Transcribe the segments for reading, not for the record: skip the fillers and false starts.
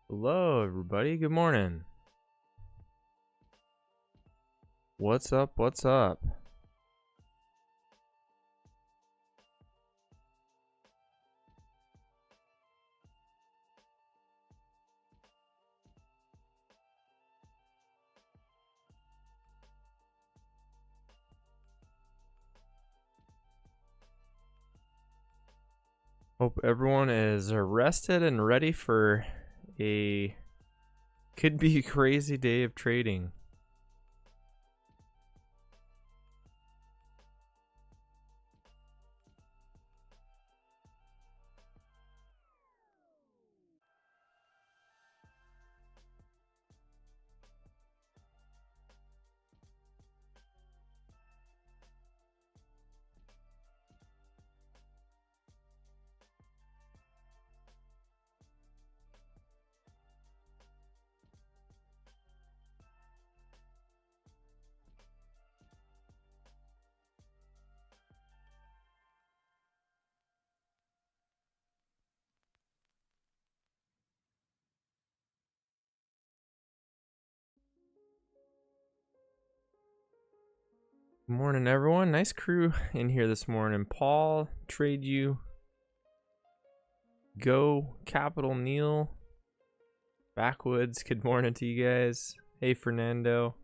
Hello, everybody. Good morning. What's up? What's up? Hope everyone is rested and ready for a could be crazy day of trading. Good morning, everyone. Nice crew in here this morning. Paul, Trade You, Go, Capital, Neil, Backwoods. Good morning to you guys. Hey, Fernando.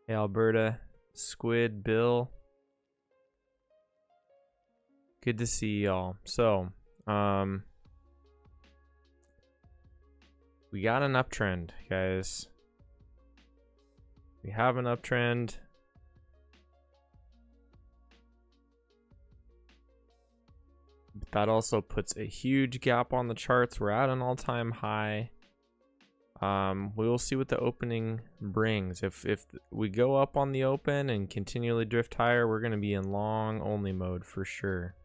Hey, Alberta. Squid, Bill. Good to see y'all. So, we got an uptrend, guys. We have an uptrend. But that also puts a huge gap on the charts. We're at an all-time high. We will see what the opening brings. If we go up on the open and continually drift higher, we're going to be in long only mode for sure.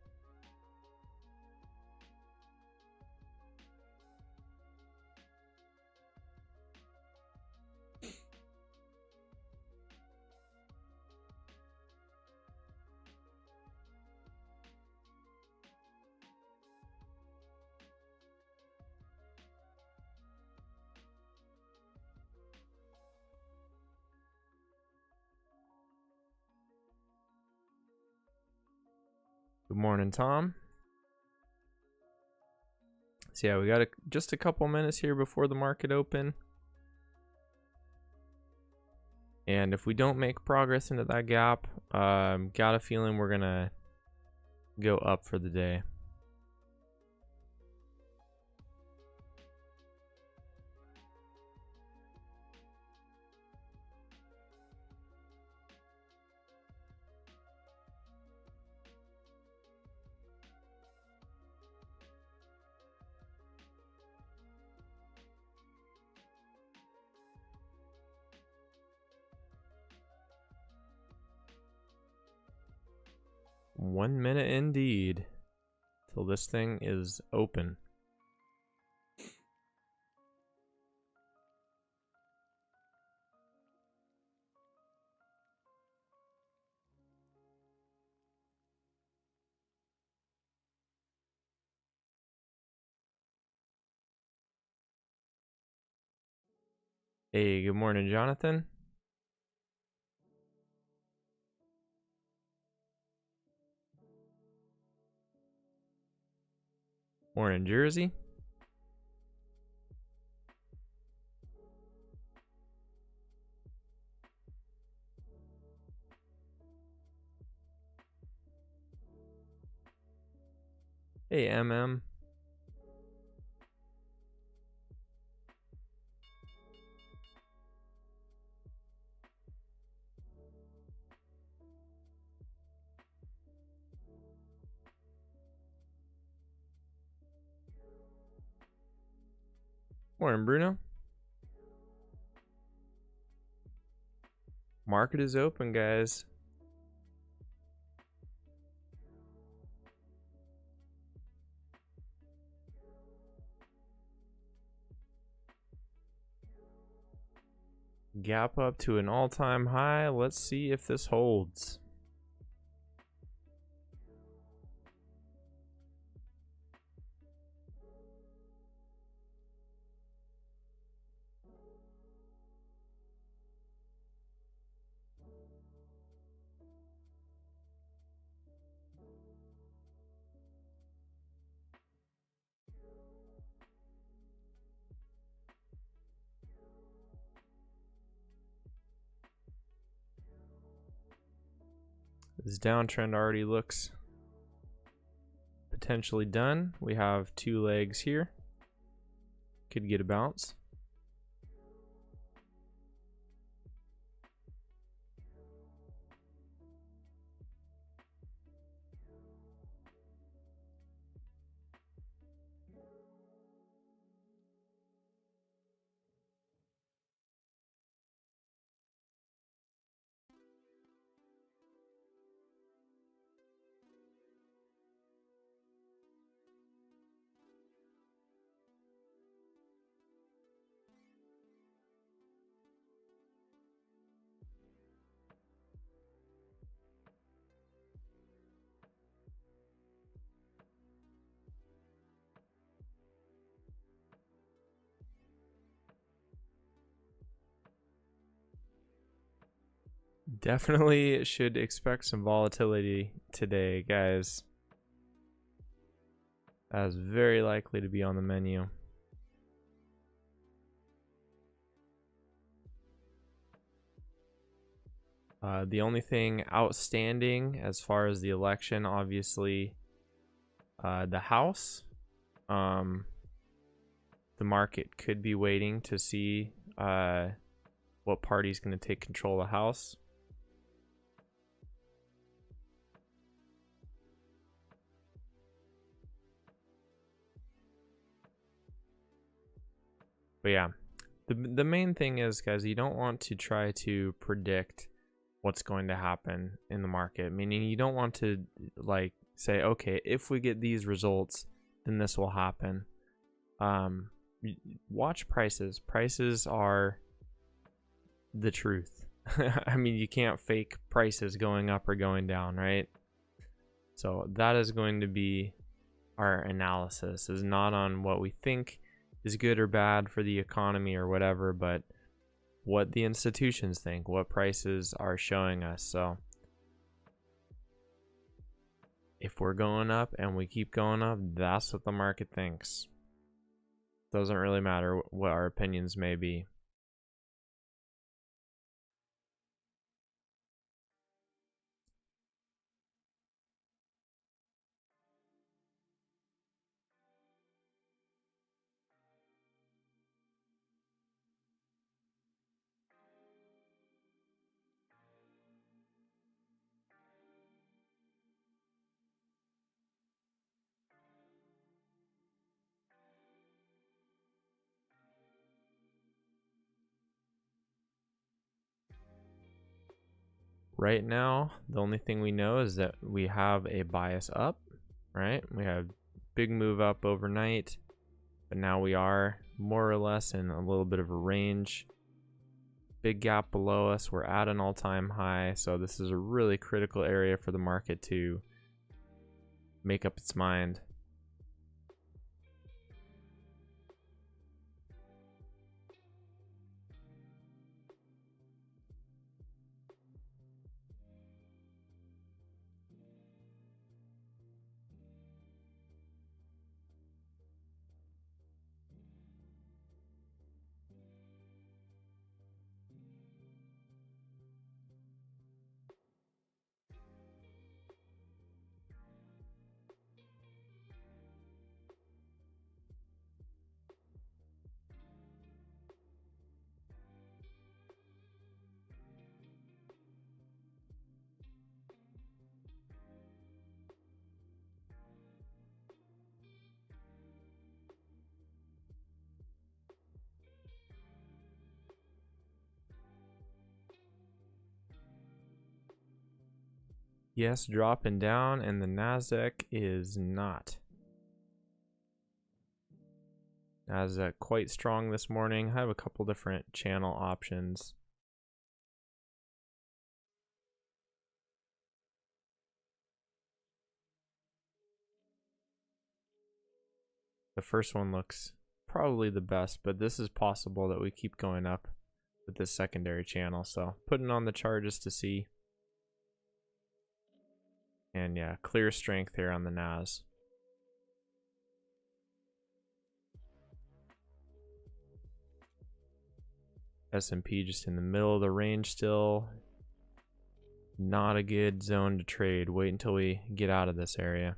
Good morning, Tom. So yeah, we got just a couple minutes here before the market open. And if we don't make progress into that gap, got a feeling we're gonna go up for the day. One minute indeed till this thing is open. Hey, good morning, Jonathan. Morning, Jersey. Hey, MM. Morning, Bruno. Market is open, guys. Gap up to an all-time high. Let's see if this holds. This downtrend already looks potentially done. We have 2 legs here. Could get a bounce. Definitely should expect some volatility today, guys. That is very likely to be on the menu. The only thing outstanding as far as the election, obviously, the House. The market could be waiting to see what party is going to take control of the House. But yeah, the main thing is, guys, you don't want to try to predict what's going to happen in the market. Meaning you don't want to like say, okay, if we get these results, then this will happen. Watch prices. Prices are the truth. I mean, you can't fake prices going up or going down, right? So that is going to be our analysis, is not on what we think is good or bad for the economy or whatever, but what the institutions think, what prices are showing us. So if we're going up and we keep going up, that's what the market thinks. Doesn't really matter what our opinions may be. Right now, the only thing we know is that we have a bias up, right? We have big move up overnight, but now we are more or less in a little bit of a range. Big gap below us. We're at an all-time high, so this is a really critical area for the market to make up its mind. Yes, dropping down, and the Nasdaq is not. Nasdaq quite strong this morning. I have a couple different channel options. The first one looks probably the best, but this is possible that we keep going up with this secondary channel. So putting on the chart just to see. And yeah, clear strength here on the Nas. S&P just in the middle of the range still. Not a good zone to trade. Wait until we get out of this area.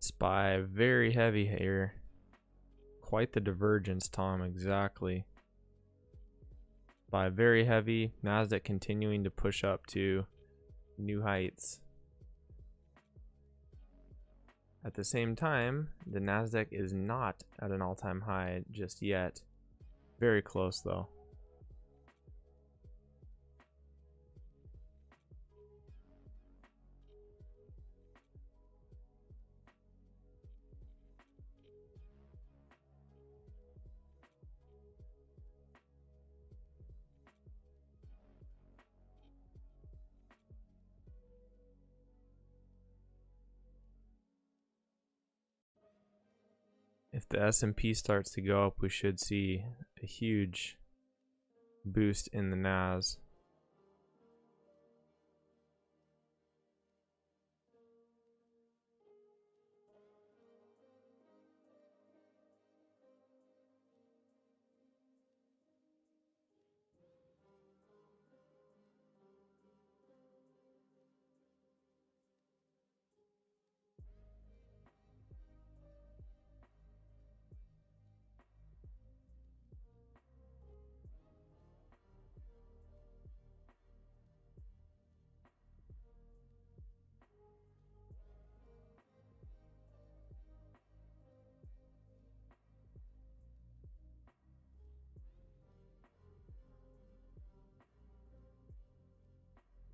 SPY very heavy here. Quite the divergence, Tom, exactly. SPY very heavy. Nasdaq continuing to push up to new heights. At the same time, the Nasdaq is not at an all-time high just yet. Very close though. If the S&P starts to go up, we should see a huge boost in the NAS.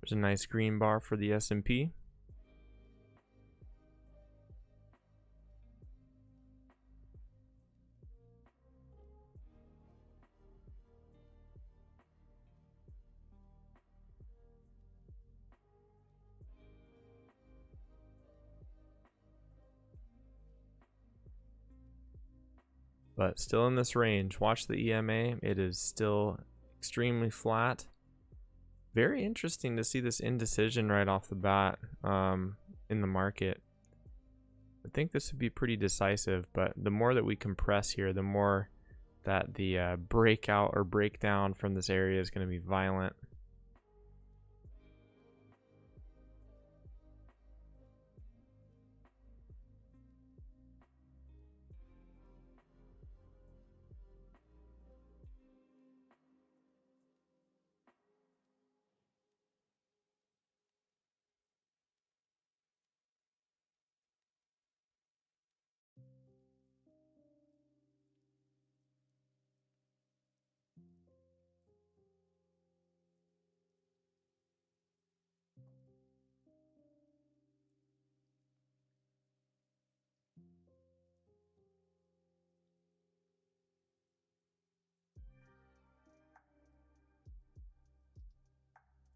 There's a nice green bar for the S&P. But still in this range. Watch the EMA. It is still extremely flat. Very interesting to see this indecision right off the bat in the market. I think this would be pretty decisive, but the more that we compress here, the more that the breakout or breakdown from this area is going to be violent.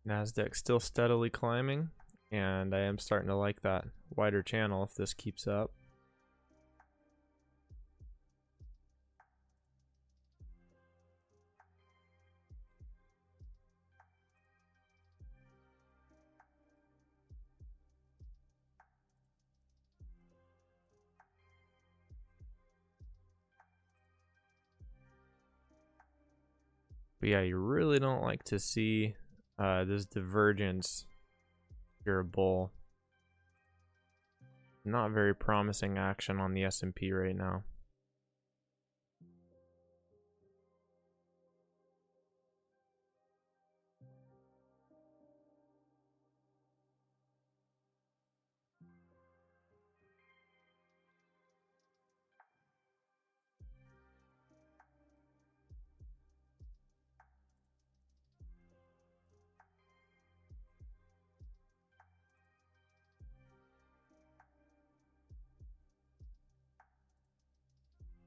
Nasdaq still steadily climbing, and I am starting to like that wider channel if this keeps up. But yeah, you really don't like to see this divergence if you're a bull. Not very promising action on the S&P right now.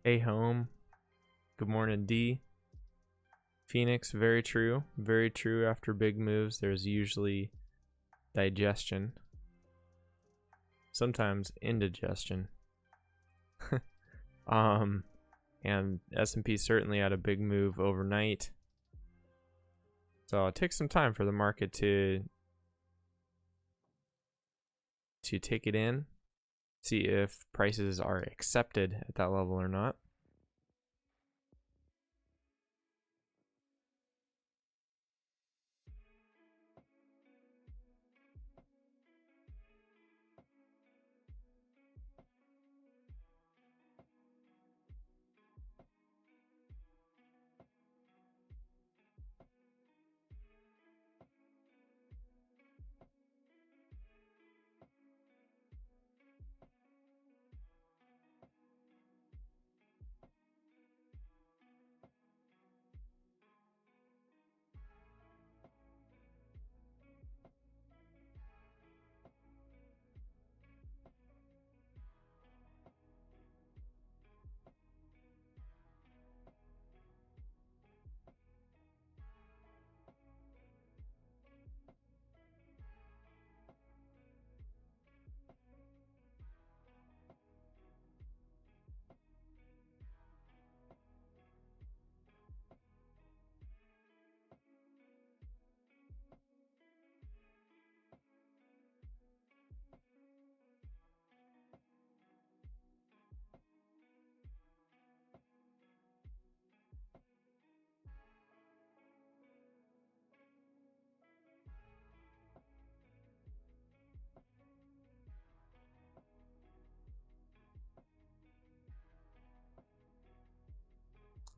Hey home. Good morning, D. Phoenix, very true. Very true. After big moves, there's usually digestion. Sometimes indigestion. And S&P certainly had a big move overnight. So it takes some time for the market to take it in, see if prices are accepted at that level or not.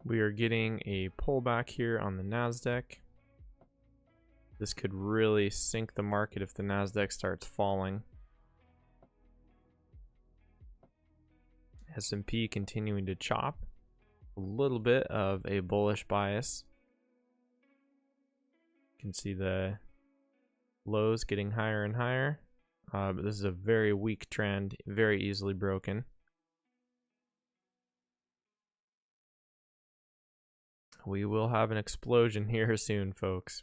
We are getting a pullback here on the Nasdaq. This could really sink the market if the Nasdaq starts falling. S&P continuing to chop. A little bit of a bullish bias. You can see the lows getting higher and higher. But this is a very weak trend, very easily broken. We will have an explosion here soon, folks.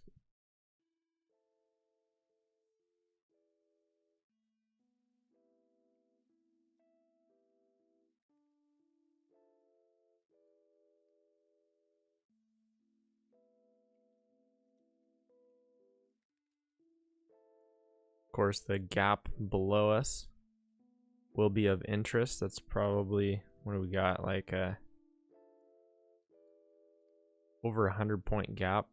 Of course, the gap below us will be of interest. That's probably, what do we got, like a over 100-point gap.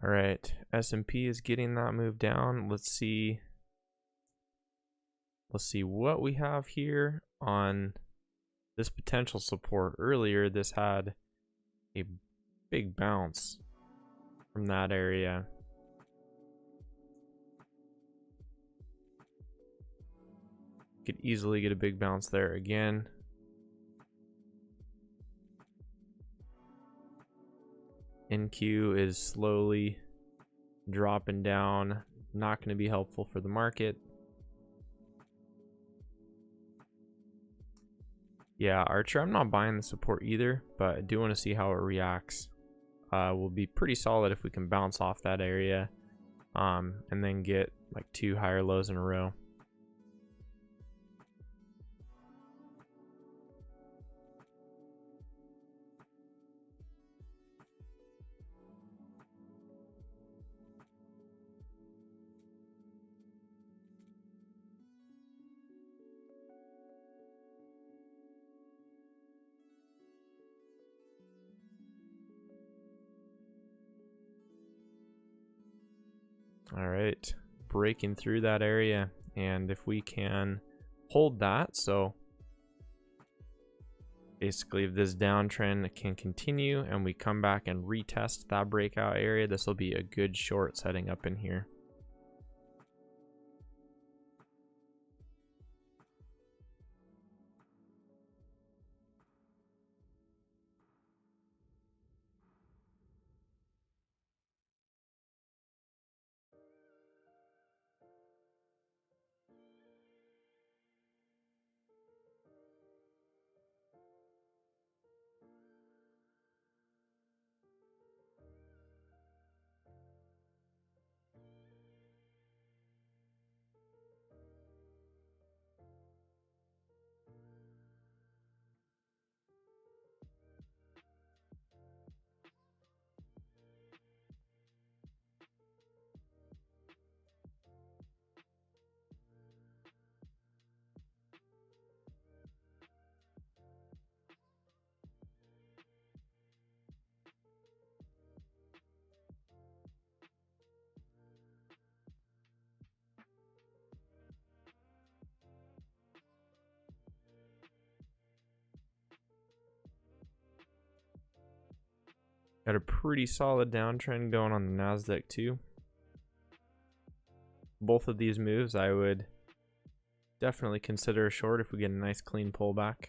All right, S&P is getting that move down. Let's see what we have here on this potential support. Earlier, this had a big bounce from that area. could easily get a big bounce there again. NQ is slowly dropping down, not going to be helpful for the market. Yeah, Archer, I'm not buying the support either, but I do want to see how it reacts. Will be pretty solid if we can bounce off that area and then get like 2 higher lows in a row. All right, breaking through that area, and if we can hold that, so basically if this downtrend can continue and we come back and retest that breakout area, this will be a good short setting up in here. Got a pretty solid downtrend going on the Nasdaq too. Both of these moves I would definitely consider a short if we get a nice clean pullback.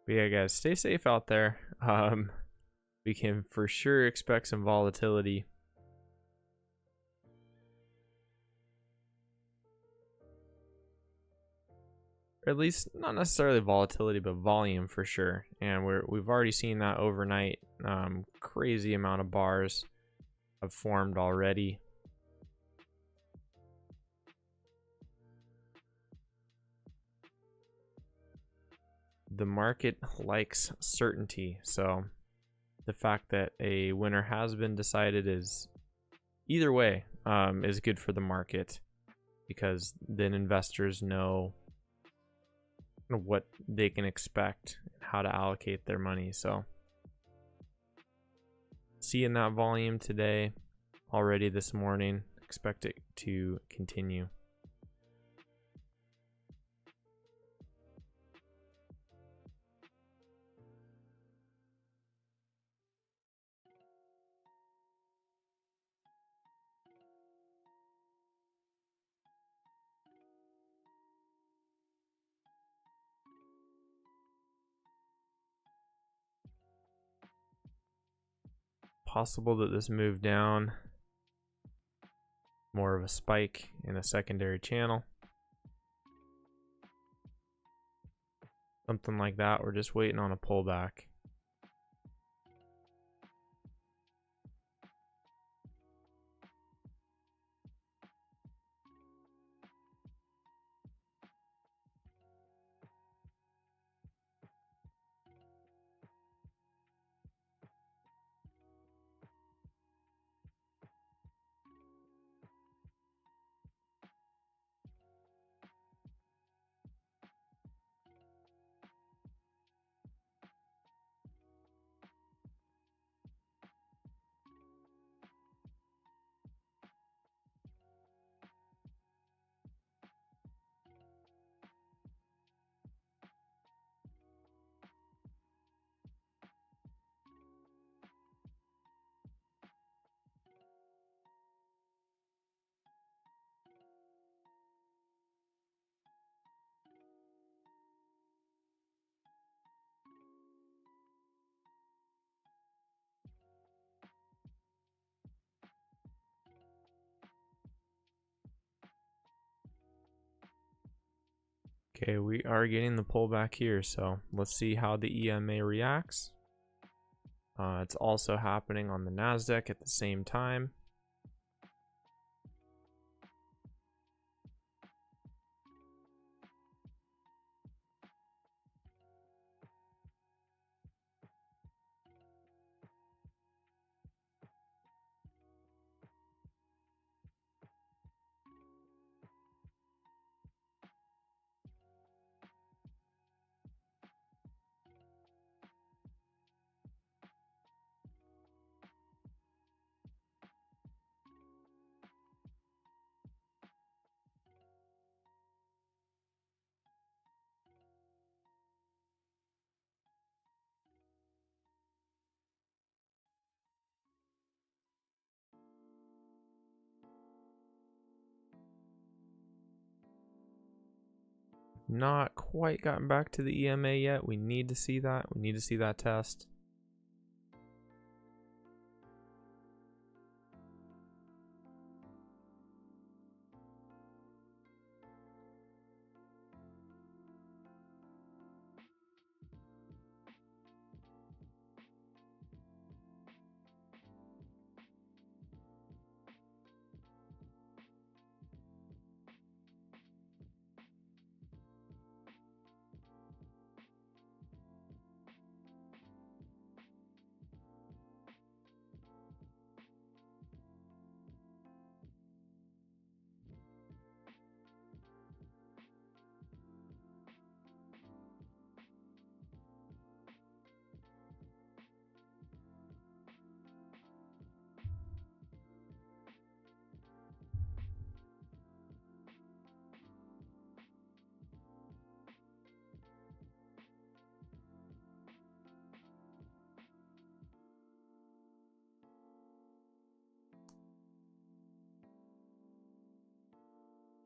But yeah, guys, stay safe out there. We can for sure expect some volatility. Or at least not necessarily volatility, but volume for sure. And we've already seen that overnight. Crazy amount of bars have formed already. The market likes certainty, so the fact that a winner has been decided is either way is good for the market, because then investors know what they can expect, how to allocate their money. So seeing that volume today already this morning, expect it to continue. Possible that this move down, more of a spike in a secondary channel. Something like that. We're just waiting on a pullback. Okay, we are getting the pullback here, so let's see how the EMA reacts. It's also happening on the Nasdaq at the same time. Not quite gotten back to the EMA yet. We need to see that. We need to see that test.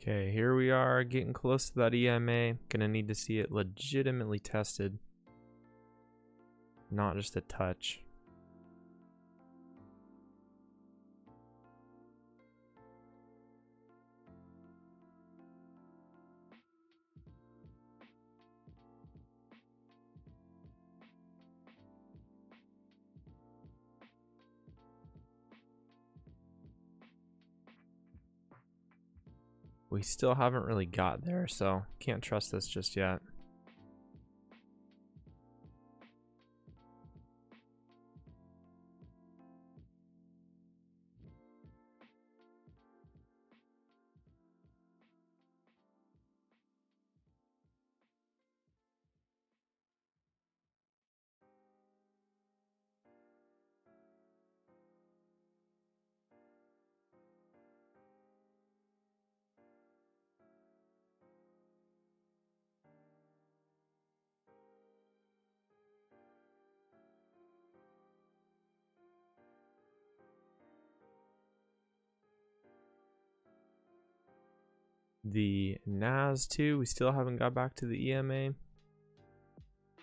Okay, here we are getting close to that EMA. Gonna need to see it legitimately tested, not just a touch. We still haven't really got there, so can't trust this just yet. The NAS too, we still haven't got back to the EMA,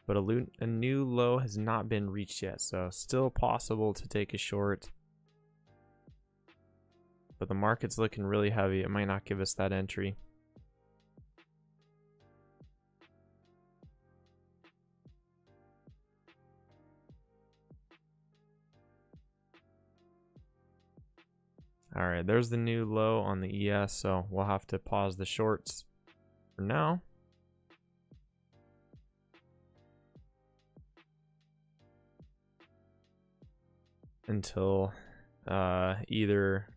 but a new low has not been reached yet, so still possible to take a short. But the market's looking really heavy. It might not give us that entry. All right, there's the new low on the ES, so we'll have to pause the shorts for now. Until either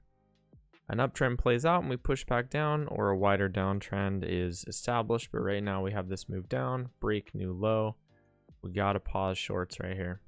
an uptrend plays out and we push back down, or a wider downtrend is established. But right now we have this move down, break new low. We gotta pause shorts right here.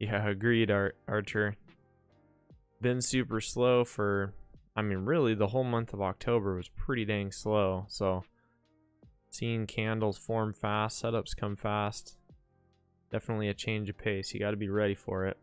Yeah, agreed, Archer. Been super slow for I mean, really, the whole month of October was pretty dang slow. So seeing candles form fast, setups come fast. Definitely a change of pace. You got to be ready for it.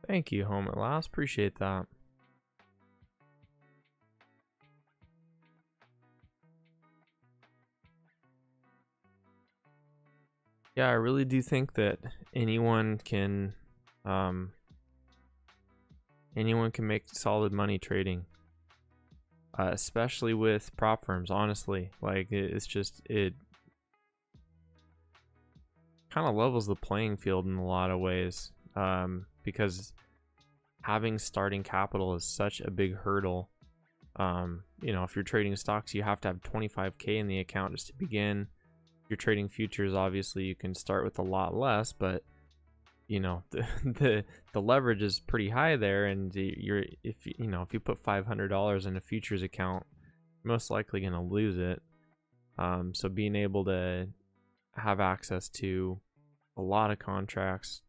Thank you, home at last. Appreciate that. Yeah, I really do think that anyone can make solid money trading, especially with prop firms. Honestly, like it's just, it kind of levels the playing field in a lot of ways, because having starting capital is such a big hurdle. You know, if you're trading stocks, you have to have 25K in the account just to begin. If you're trading futures, obviously you can start with a lot less, but you know, the leverage is pretty high there, and if you put $500 in a futures account, you're most likely going to lose it. So being able to have access to a lot of contracts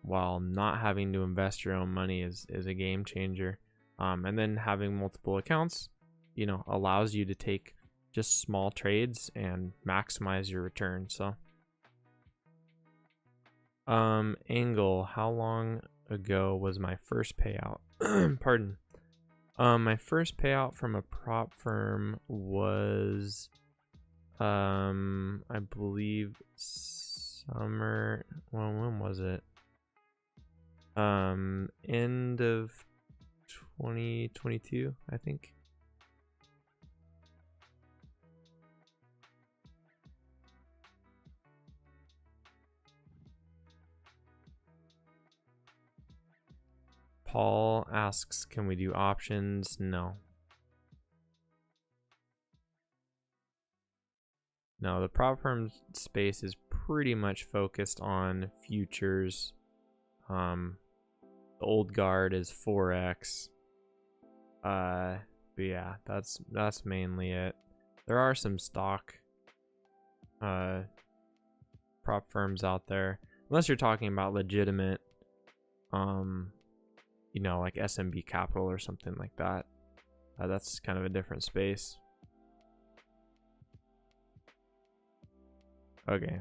while not having to invest your own money is a game changer. And then having multiple accounts, you know, allows you to take just small trades and maximize your return. So Angle, how long ago was my first payout? Pardon. My first payout from a prop firm was I believe summer, well, when was it? End of 2022, I think. Paul asks, can we do options? No. No, the prop firm space is pretty much focused on futures. The old guard is Forex. But yeah, that's mainly it. There are some stock prop firms out there, unless you're talking about legitimate, you know, like SMB Capital or something like that. That's kind of a different space. Okay,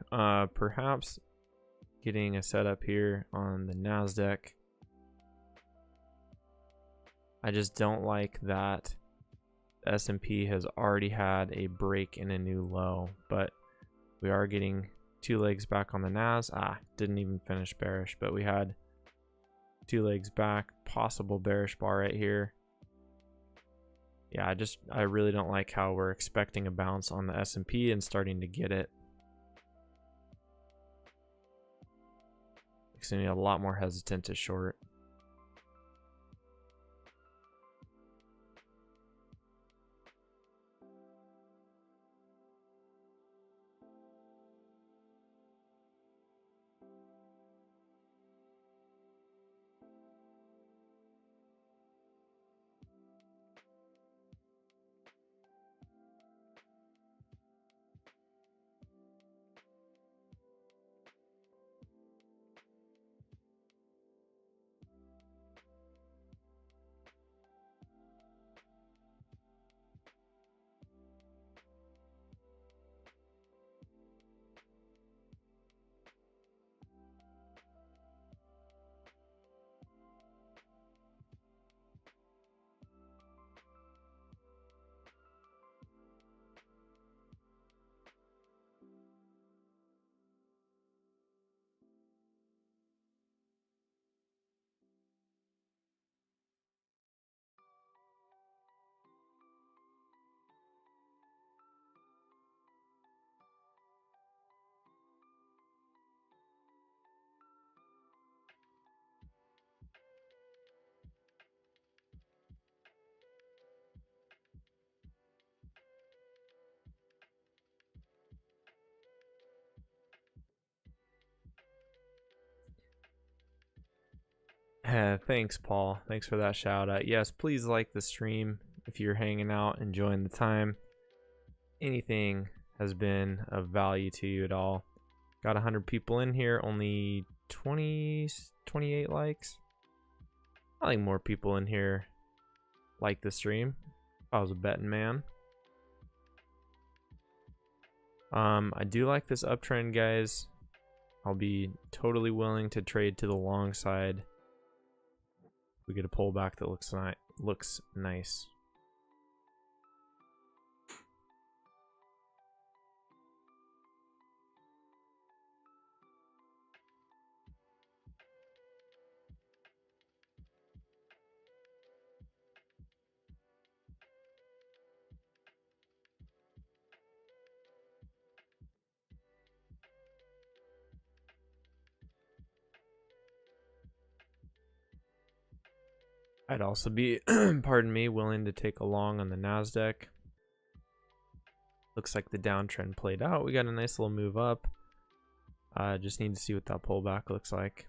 perhaps getting a setup here on the Nasdaq. I just don't like that the S&P has already had a break in a new low, but we are getting two legs back on the Nas. Didn't even finish bearish, but we had two legs back, possible bearish bar right here. Yeah, I really don't like how we're expecting a bounce on the S&P and starting to get it. Makes me a lot more hesitant to short. Thanks, Paul. Thanks for that shout out. Yes, please like the stream if you're hanging out, enjoying the time. Anything has been of value to you at all. Got 100 people in here, only 28 likes. I think more people in here like the stream. If I was a betting man. I do like this uptrend, guys. I'll be totally willing to trade to the long side. We get a pullback that looks nice. I'd also be, pardon me, willing to take a long on the Nasdaq. Looks like the downtrend played out. We got a nice little move up. Just need to see what that pullback looks like.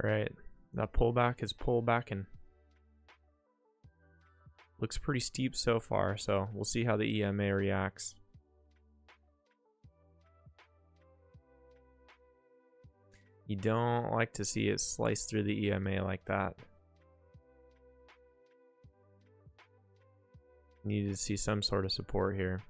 All right, that pullback is pullback and looks pretty steep so far. So we'll see how the EMA reacts. You don't like to see it slice through the EMA like that. Need to see some sort of support here.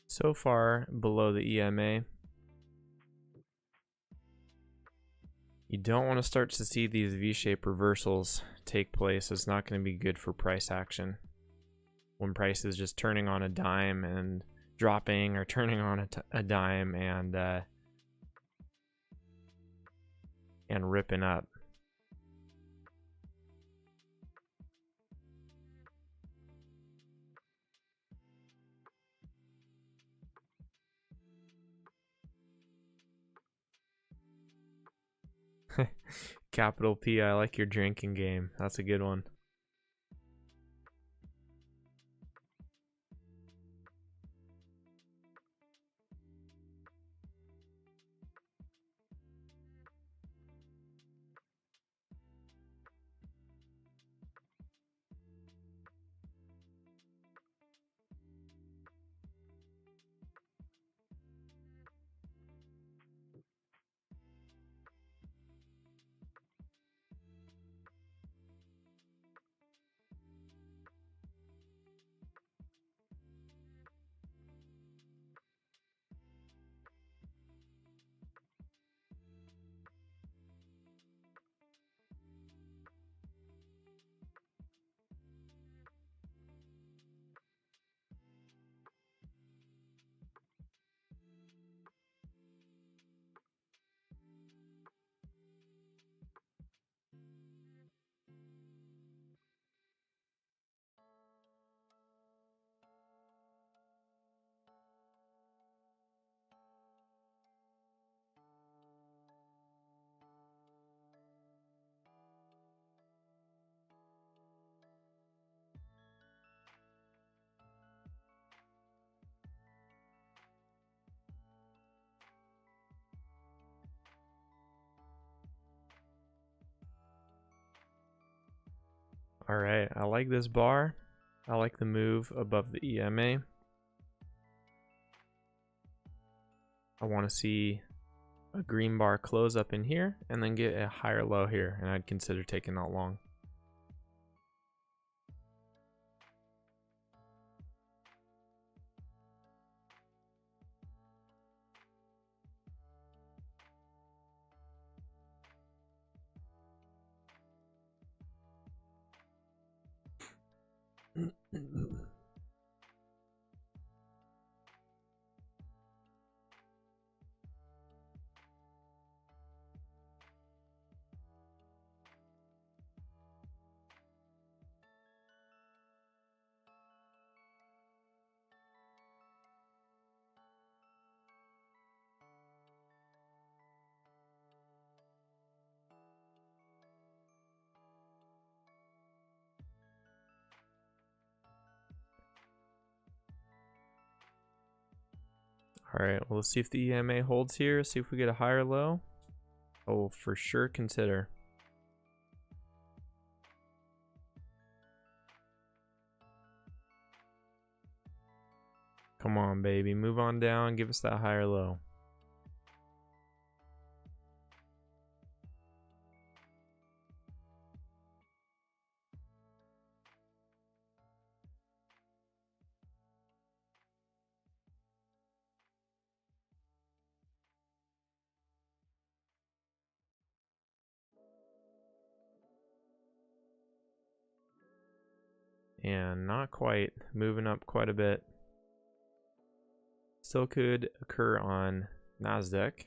So far below the EMA. You don't want to start to see these V-shaped reversals take place. It's not going to be good for price action. When price is just turning on a dime and dropping, or turning on a dime and ripping up. Capital P, I like your drinking game. That's a good one. All right, I like this bar. I like the move above the EMA. I want to see a green bar close up in here and then get a higher low here, and I'd consider taking that long. All right, well, let's see if the EMA holds here. See if we get a higher low. I will for sure consider. Come on, baby. Move on down. Give us that higher low. And not quite. Moving up quite a bit. Still could occur on Nasdaq.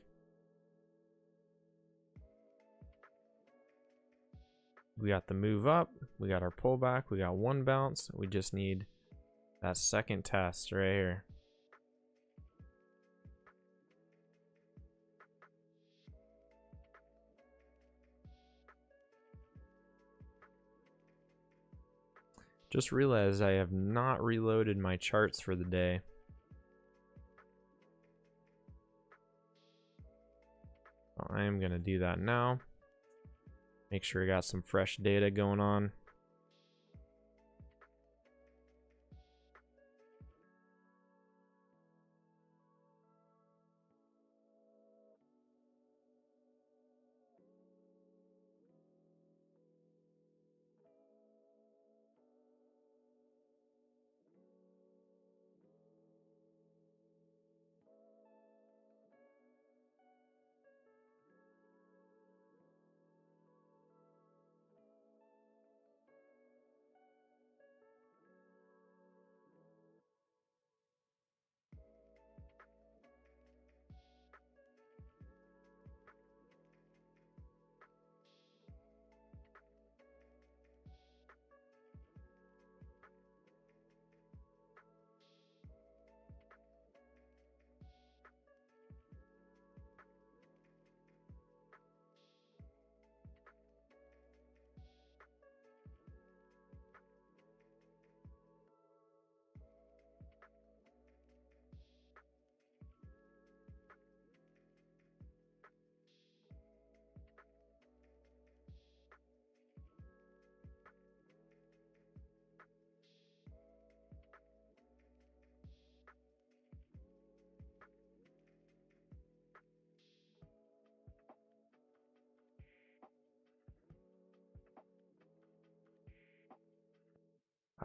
We got the move up. We got our pullback. We got one bounce. We just need that second test right here. Just realized I have not reloaded my charts for the day. I am going to do that now. Make sure I got some fresh data going on.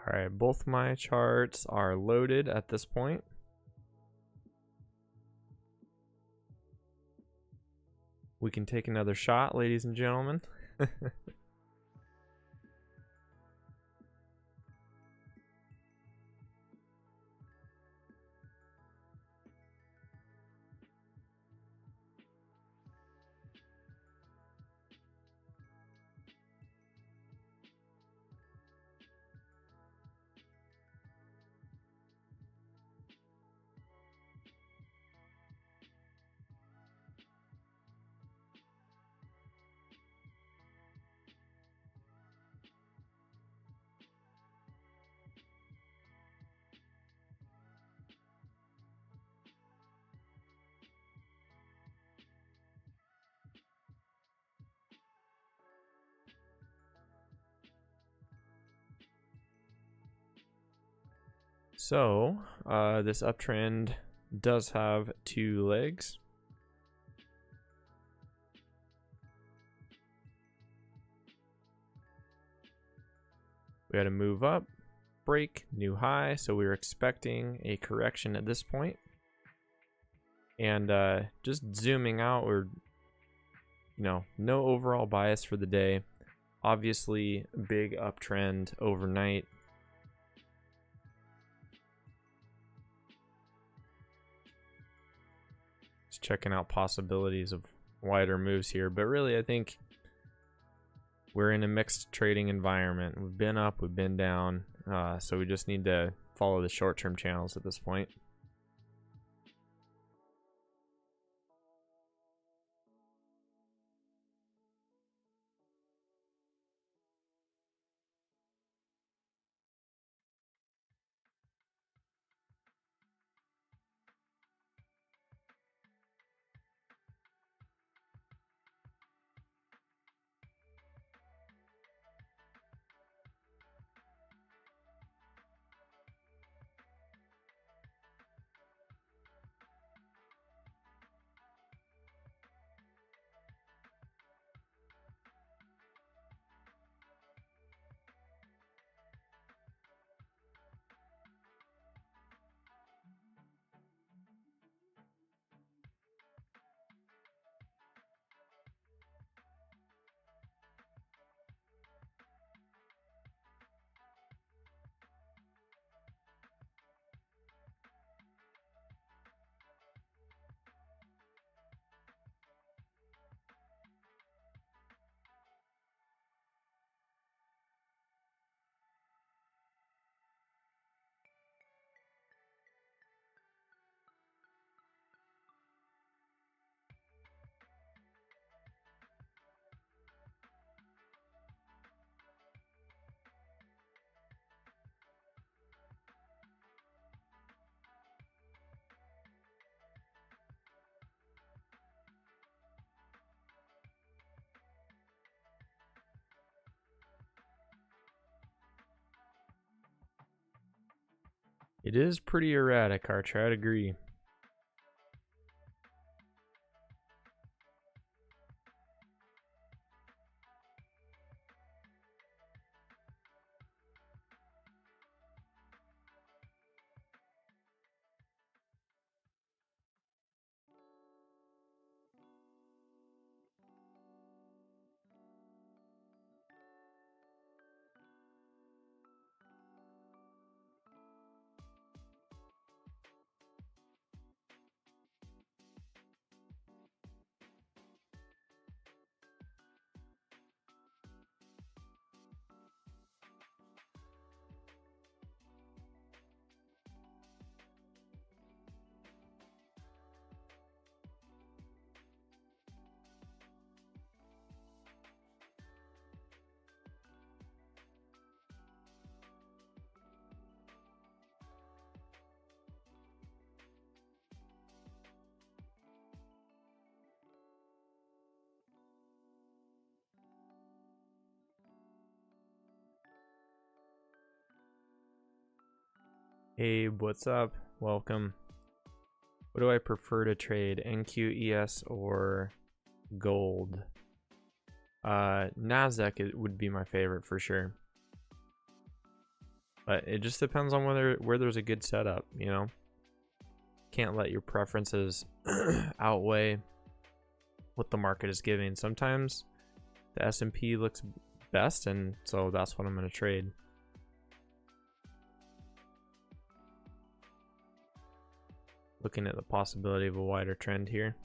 All right, both my charts are loaded at this point. We can take another shot, ladies and gentlemen. So this uptrend does have 2 legs. We had to move up, break, new high, so we were expecting a correction at this point. And just zooming out, we're, no overall bias for the day. Obviously, big uptrend overnight. Just checking out possibilities of wider moves here, but really I think we're in a mixed trading environment. We've been up, we've been down, so we just need to follow the short-term channels at this point. It is pretty erratic, Archer, I'd agree. Abe, what's up? Welcome. What do I prefer to trade, NQES or gold? Nasdaq would be my favorite for sure. But it just depends on where there's a good setup, you know? Can't let your preferences outweigh what the market is giving. Sometimes the S&P looks best, and so that's what I'm going to trade. Looking at the possibility of a wider trend here.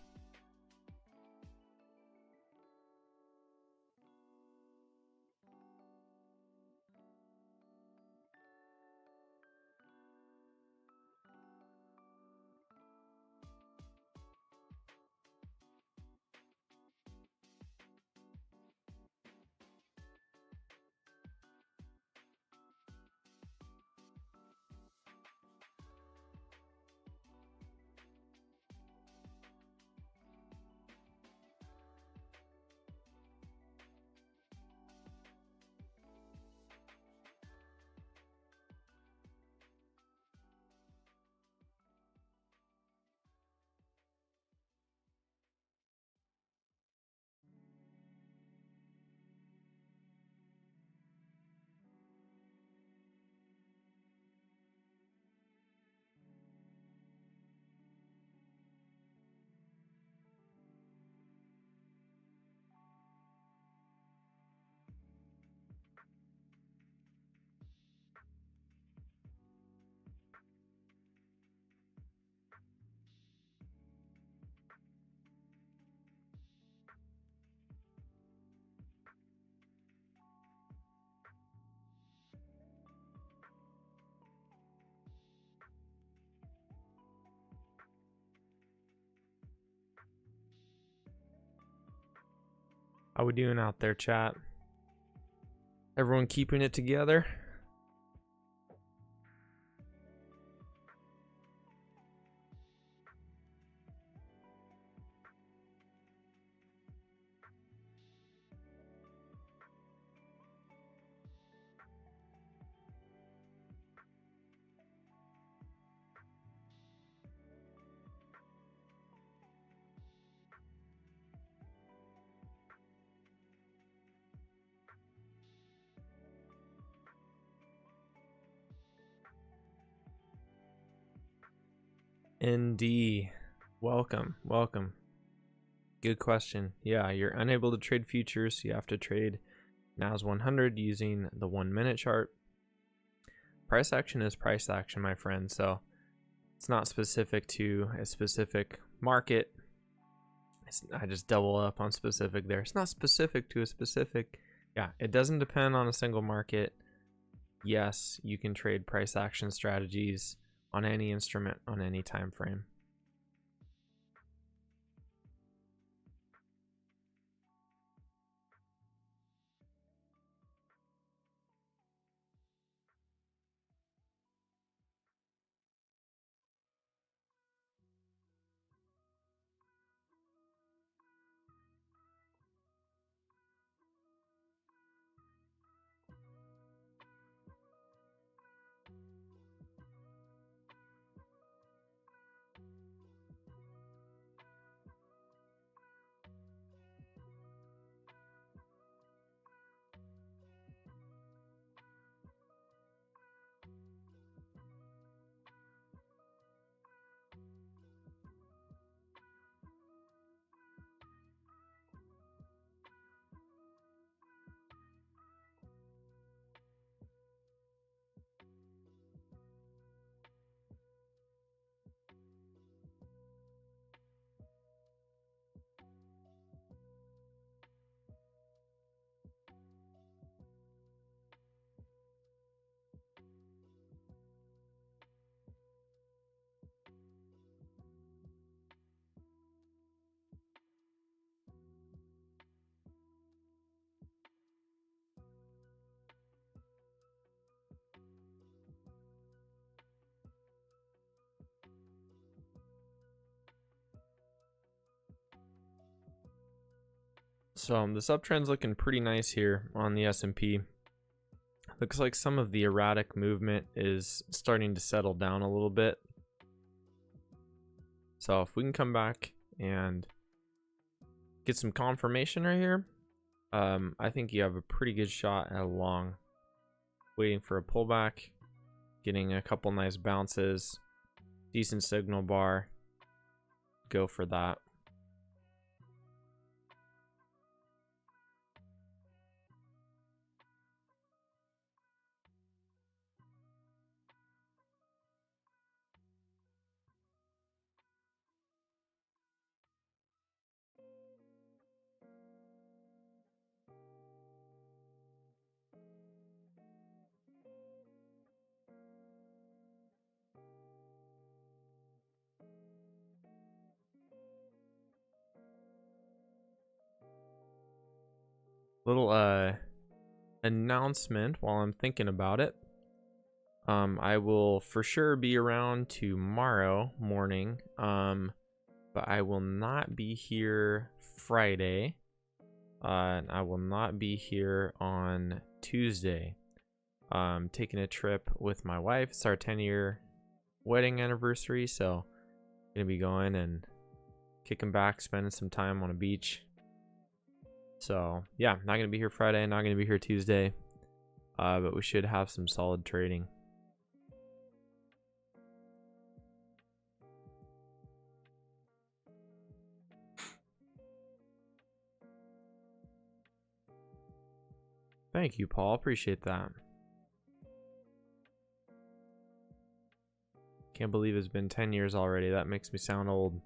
How we doing out there, chat? Everyone keeping it together? ND, welcome. Good question. Yeah, you're unable to trade futures. You have to trade Nas 100 using the 1 minute chart. Price action is price action, my friend. So it's not specific to a specific market. I just double up on specific there. It's not specific to a specific. Yeah, it doesn't depend on a single market. Yes, you can trade price action strategies on any instrument on any time frame. So this uptrend's looking pretty nice here on the S&P. Looks like some of the erratic movement is starting to settle down a little bit. So if we can come back and get some confirmation right here, I think you have a pretty good shot at a long. Waiting for a pullback, getting a couple nice bounces, decent signal bar. Go for that. Little announcement while I'm thinking about it. I will for sure be around tomorrow morning, but I will not be here Friday, and I will not be here on Tuesday. I'm taking a trip with my wife. It's our 10-year wedding anniversary, so gonna be going and kicking back, spending some time on a beach. So yeah, not gonna be here Friday, not gonna be here Tuesday, but we should have some solid trading. Thank you, Paul. Appreciate that. Can't believe it's been 10 years already. That makes me sound old.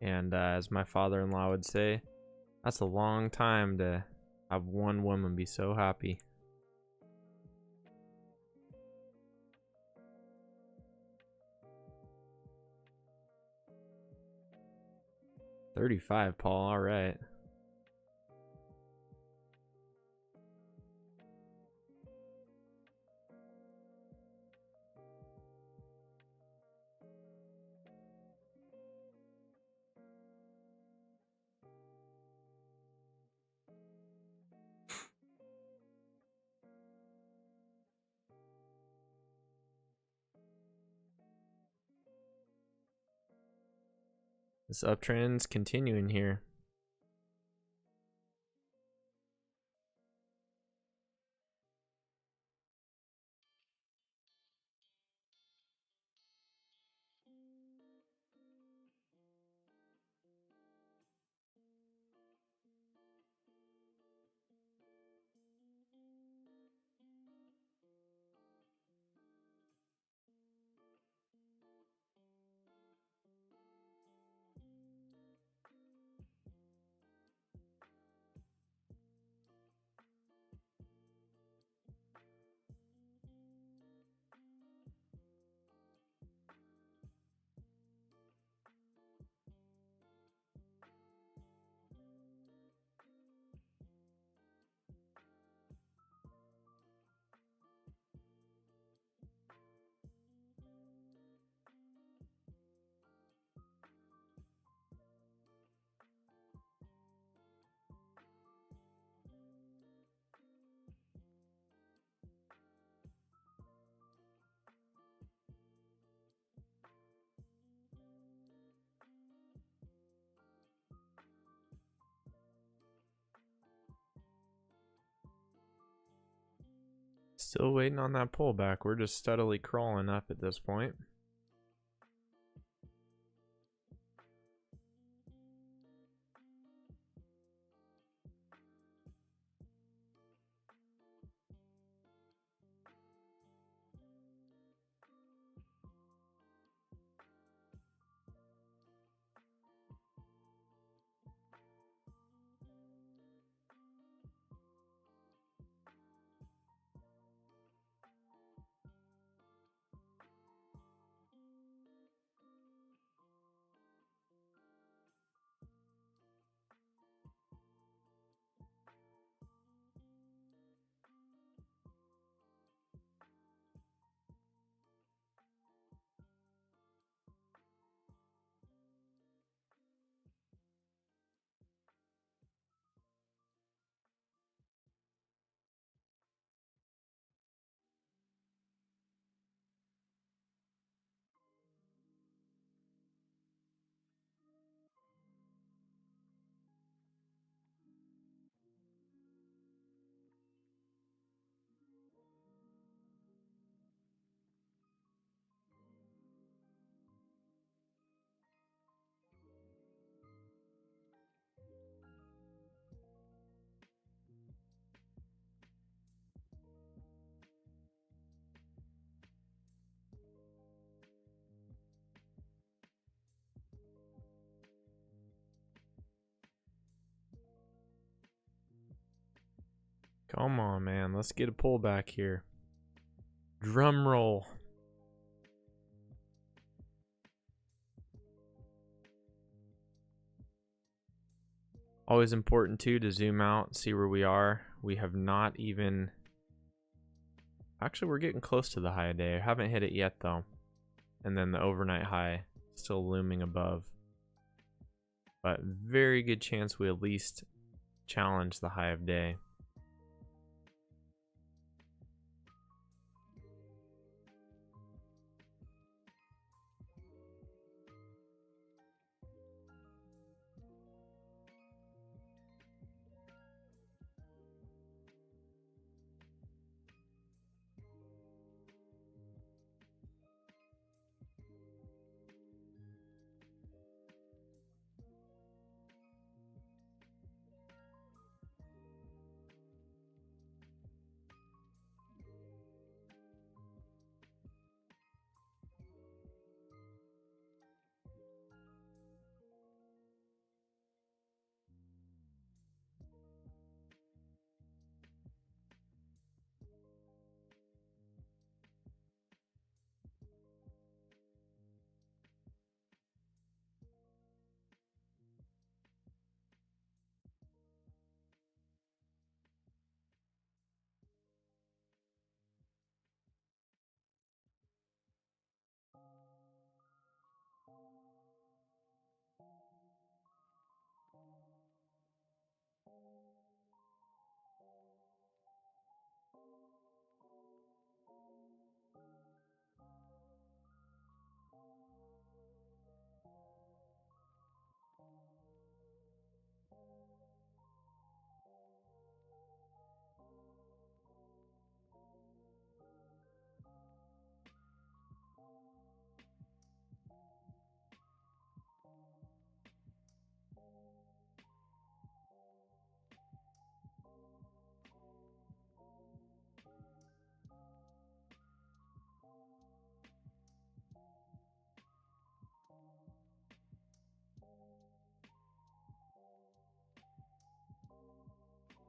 And as my father-in-law would say, that's a long time to have one woman be so happy. 35, Paul. All right. This uptrend's continuing here. Still waiting on that pullback. We're just steadily crawling up at this point. Come on, man. Let's get a pullback here. Drum roll. Always important too to zoom out, see where we are. We have not even... Actually, we're getting close to the high of day. I haven't hit it yet though. And then the overnight high still looming above. But very good chance we at least challenge the high of day.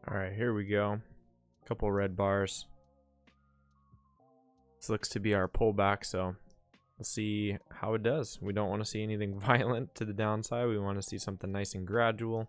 All right, here we go. Couple red bars. This looks to be our pullback, so we'll see how it does. We don't want to see anything violent to the downside. We want to see something nice and gradual.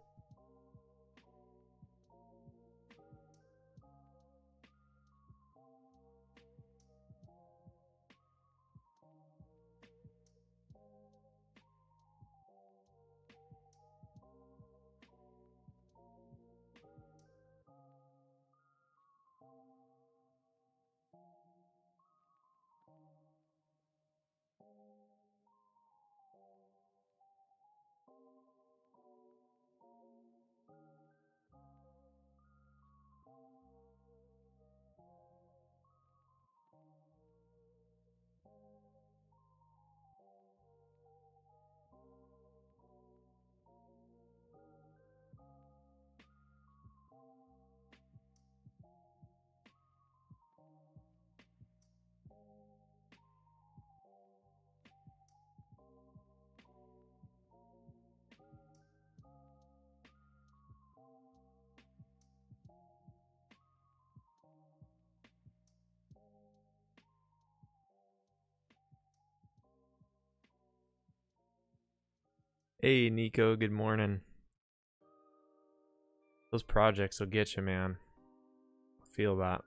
Hey Nico, good morning. Those projects will get you, man. I feel that.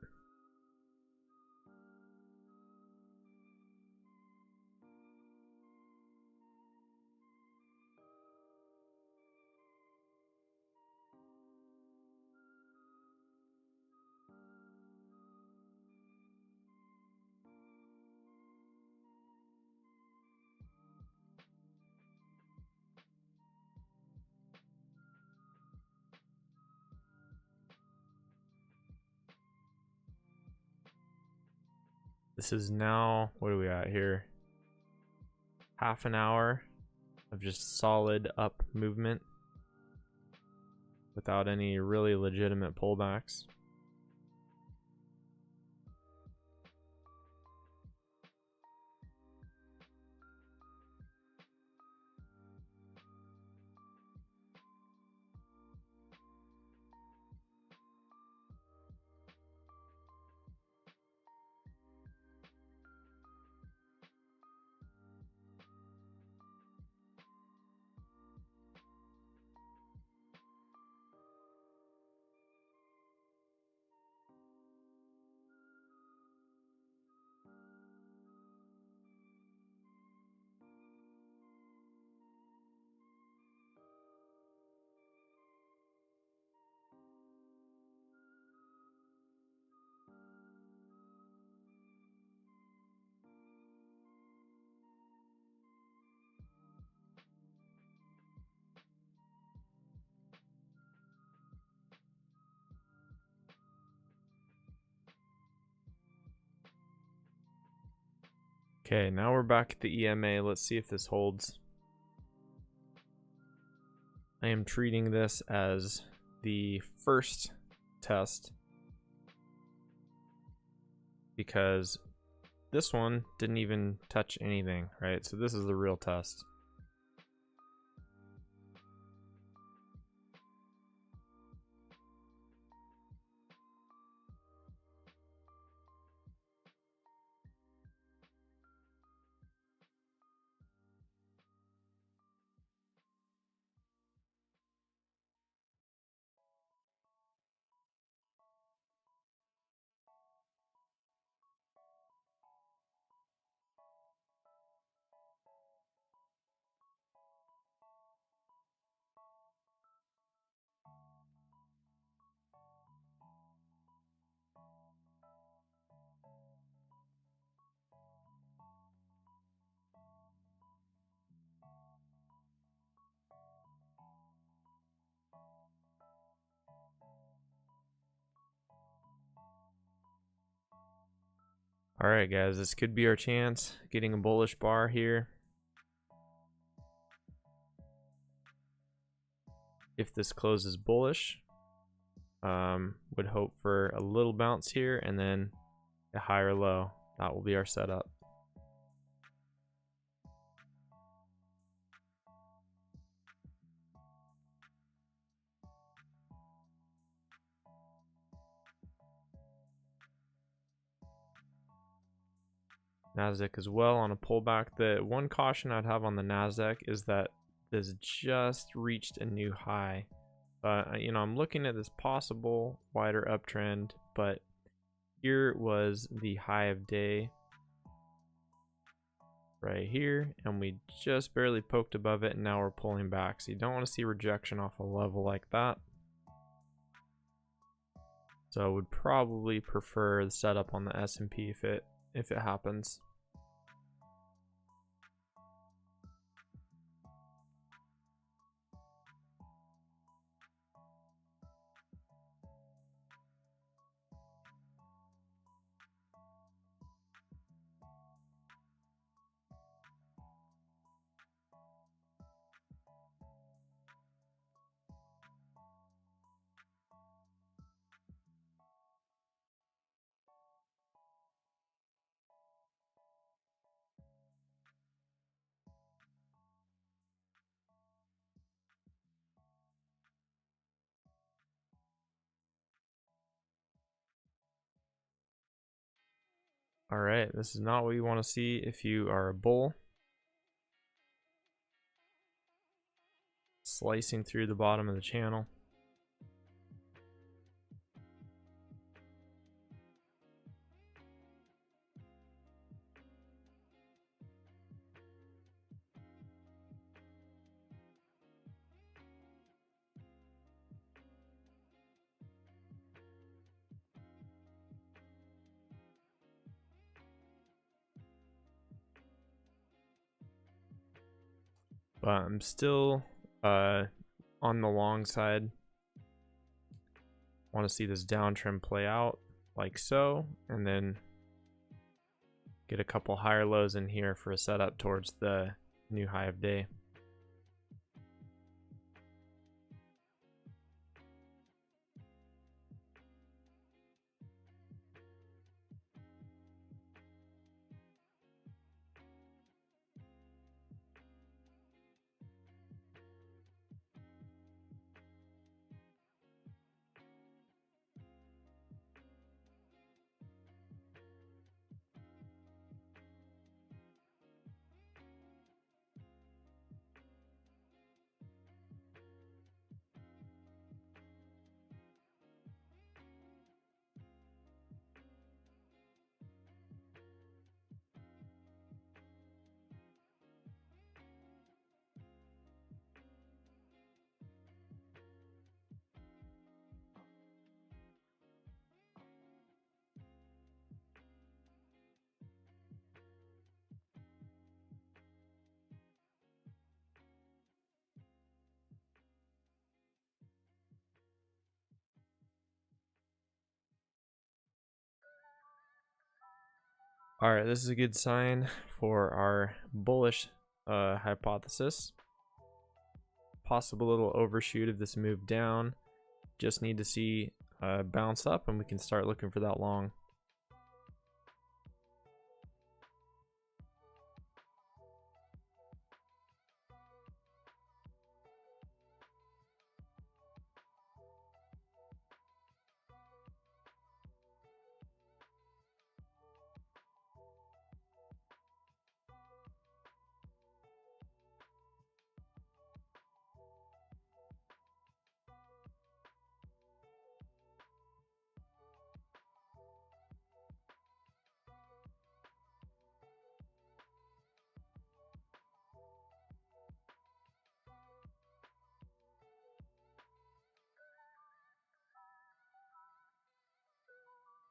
This is now, what are we at here? Half an hour of just solid up movement without any really legitimate pullbacks. Okay, now we're back at the EMA. Let's see if this holds. I am treating this as the first test because this one didn't even touch anything, right? So this is the real test. All right, guys, this could be our chance. Getting a bullish bar here. If this closes bullish, would hope for a little bounce here and then a higher low. That will be our setup. Nasdaq as well on a pullback. The one caution I'd have on the Nasdaq is that this just reached a new high. You know, I'm looking at this possible wider uptrend, but here was the high of day right here, and we just barely poked above it, and now we're pulling back. So you don't want to see rejection off a level like that. So I would probably prefer the setup on the S&P if it happens. All right, this is not what you want to see if you are a bull. Slicing through the bottom of the channel. But I'm still on the long side. Want to see this downtrend play out like so, and then get a couple higher lows in here for a setup towards the new high of day. All right, this is a good sign for our bullish hypothesis. Possible little overshoot of this move down. Just need to see bounce up, and we can start looking for that long.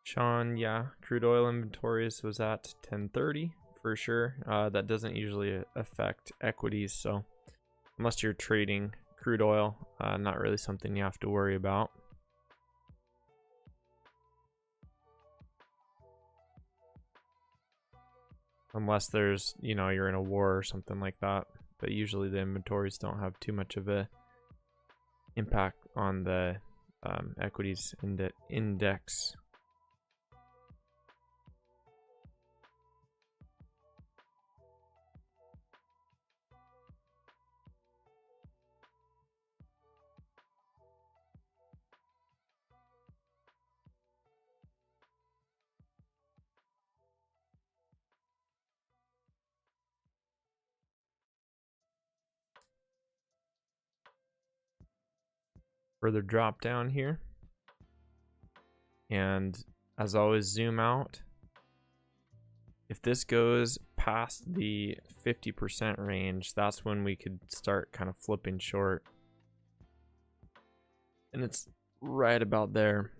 Sean, yeah, crude oil inventories was at 1030 for sure. That doesn't usually affect equities, so unless you're trading crude oil, not really something you have to worry about. Unless there's, you know, you're in a war or something like that. But usually the inventories don't have too much of a impact on the equities index. further drop down here. And as always, zoom out. If this goes past the 50% range, that's when we could start kind of flipping short. And it's right about there.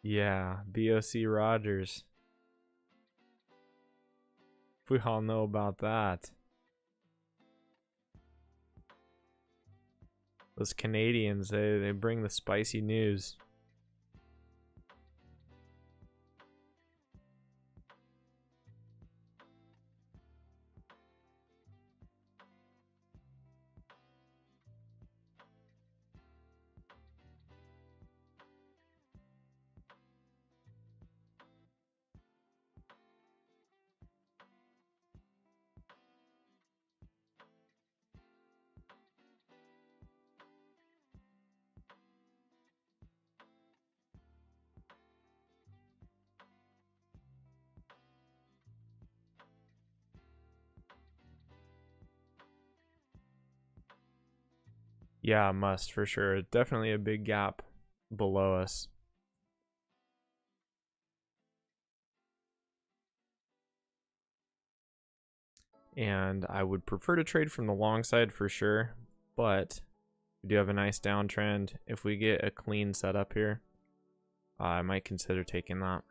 Yeah, BOC Rogers. We all know about that. Those Canadians, they bring the spicy news. Yeah, must for sure. Definitely a big gap below us. And I would prefer to trade from the long side for sure, but we do have a nice downtrend. If we get a clean setup here, I might consider taking that.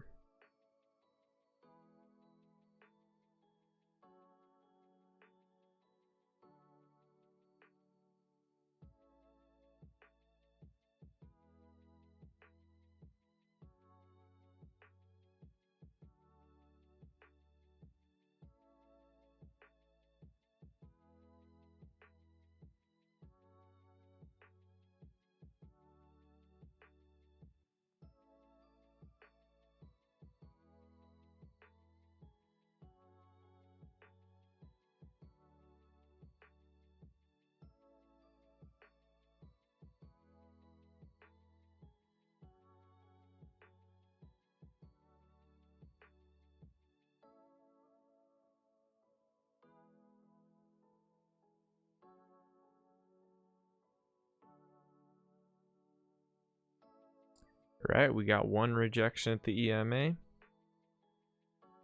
All right, we got one rejection at the EMA.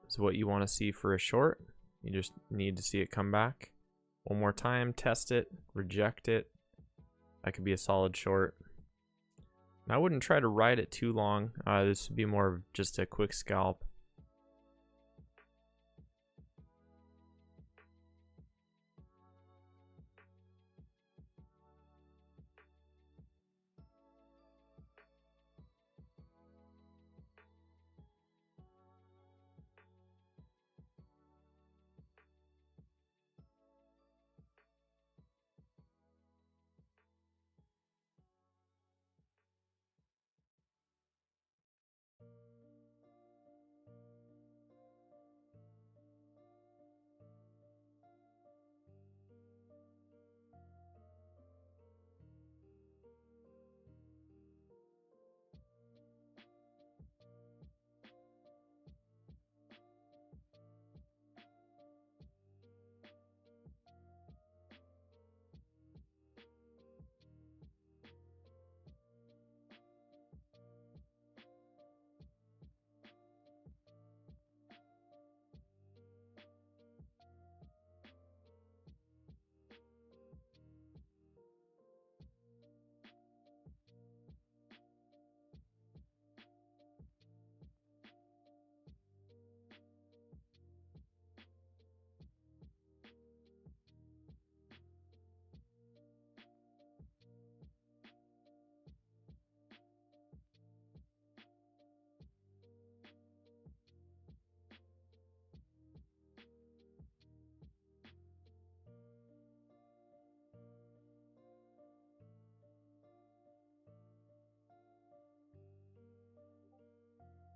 This is what you want to see for a short. You just need to see it come back. One more time, test it, reject it. That could be a solid short. And I wouldn't try to ride it too long. This would be more of just a quick scalp.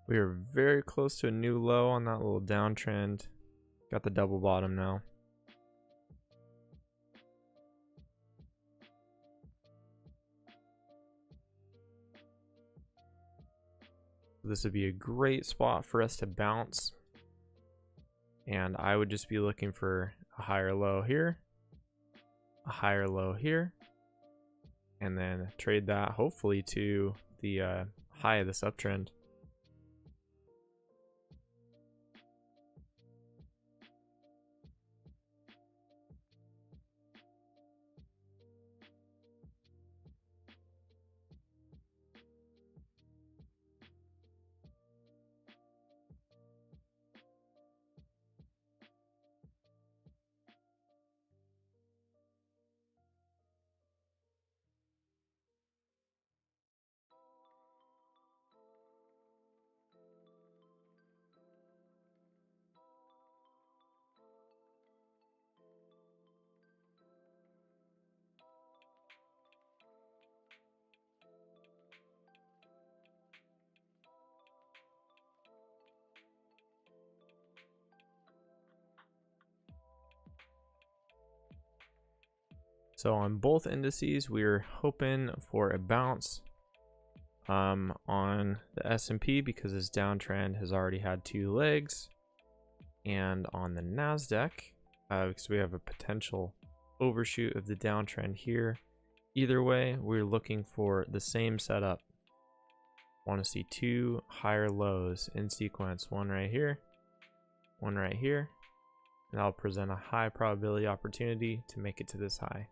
We are very close to a new low on that little downtrend. Got the double bottom now. This would be a great spot for us to bounce. And I would just be looking for a higher low here, a higher low here, and then trade that hopefully to the high of this uptrend. So on both indices, we're hoping for a bounce on the S&P because this downtrend has already had 2 legs, and on the Nasdaq because we have a potential overshoot of the downtrend here. Either way, we're looking for the same setup. Want to see 2 higher lows in sequence, one right here, one right here, and that'll present a high probability opportunity to make it to this high.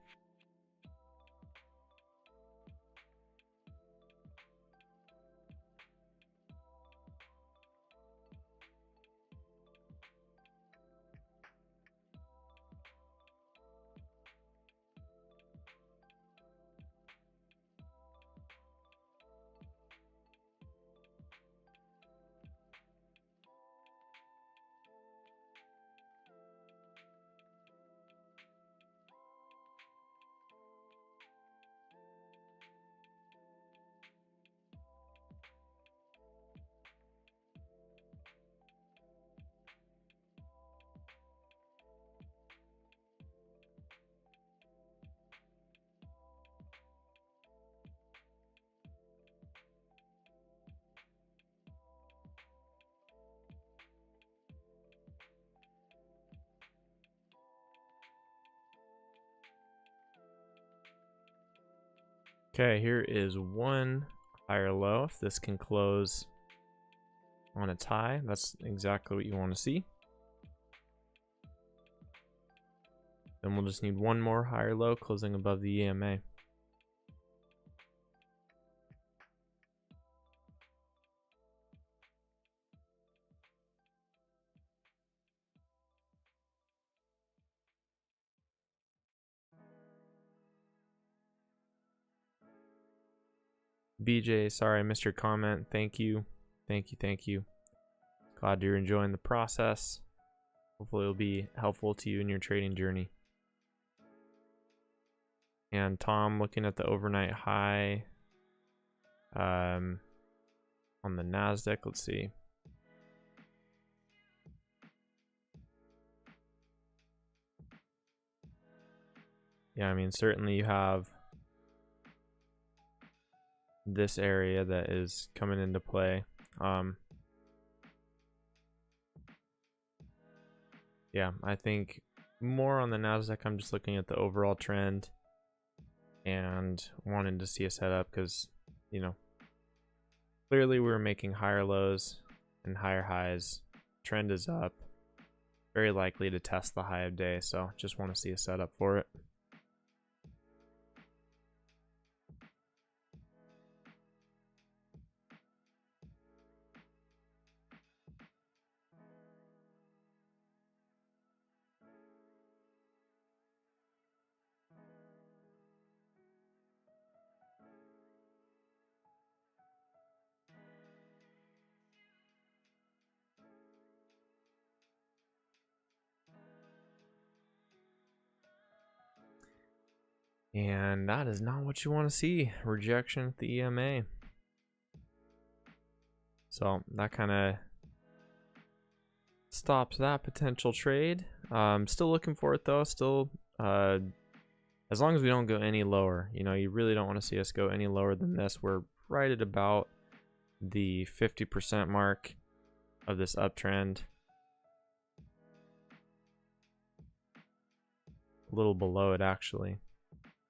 Okay, here is one higher low. If this can close on its high, that's exactly what you want to see. Then we'll just need one more higher low closing above the EMA. BJ, sorry I missed your comment. Thank you. Thank you. Thank you. Glad you're enjoying the process. Hopefully it'll be helpful to you in your trading journey. And Tom, looking at the overnight high on the Nasdaq, let's see. Yeah, I mean, certainly you have this area that is coming into play. Yeah, I think more on the Nasdaq, I'm just looking at the overall trend and wanting to see a setup because, you know, clearly we're making higher lows and higher highs. Trend is up, very likely to test the high of day, so just want to see a setup for it. And that is not what you want to see. Rejection at the EMA. So that kind of stops that potential trade. Still looking for it though. Still, as long as we don't go any lower, you know, you really don't want to see us go any lower than this. We're right at about the 50% mark of this uptrend. A little below it actually.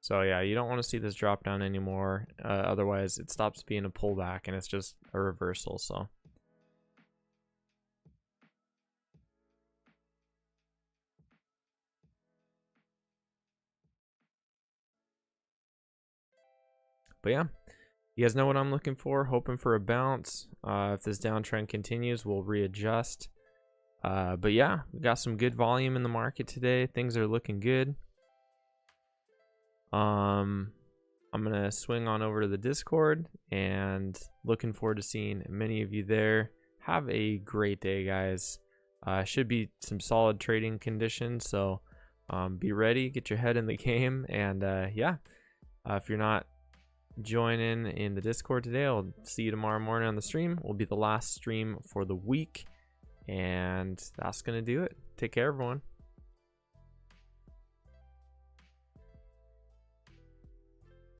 So yeah, you don't want to see this drop down anymore. Otherwise it stops being a pullback and it's just a reversal. So but yeah, you guys know what I'm looking for. Hoping for a bounce. If this downtrend continues, we'll readjust. But yeah, we got some good volume in the market today. Things are looking good. I'm gonna swing on over to the Discord and looking forward to seeing many of you there. Have a great day, guys. Should be some solid trading conditions, so be ready, get your head in the game, and yeah, if you're not joining in the Discord today, I'll see you tomorrow morning on the stream. Will be the last stream for the week, and that's gonna do it. Take care, everyone.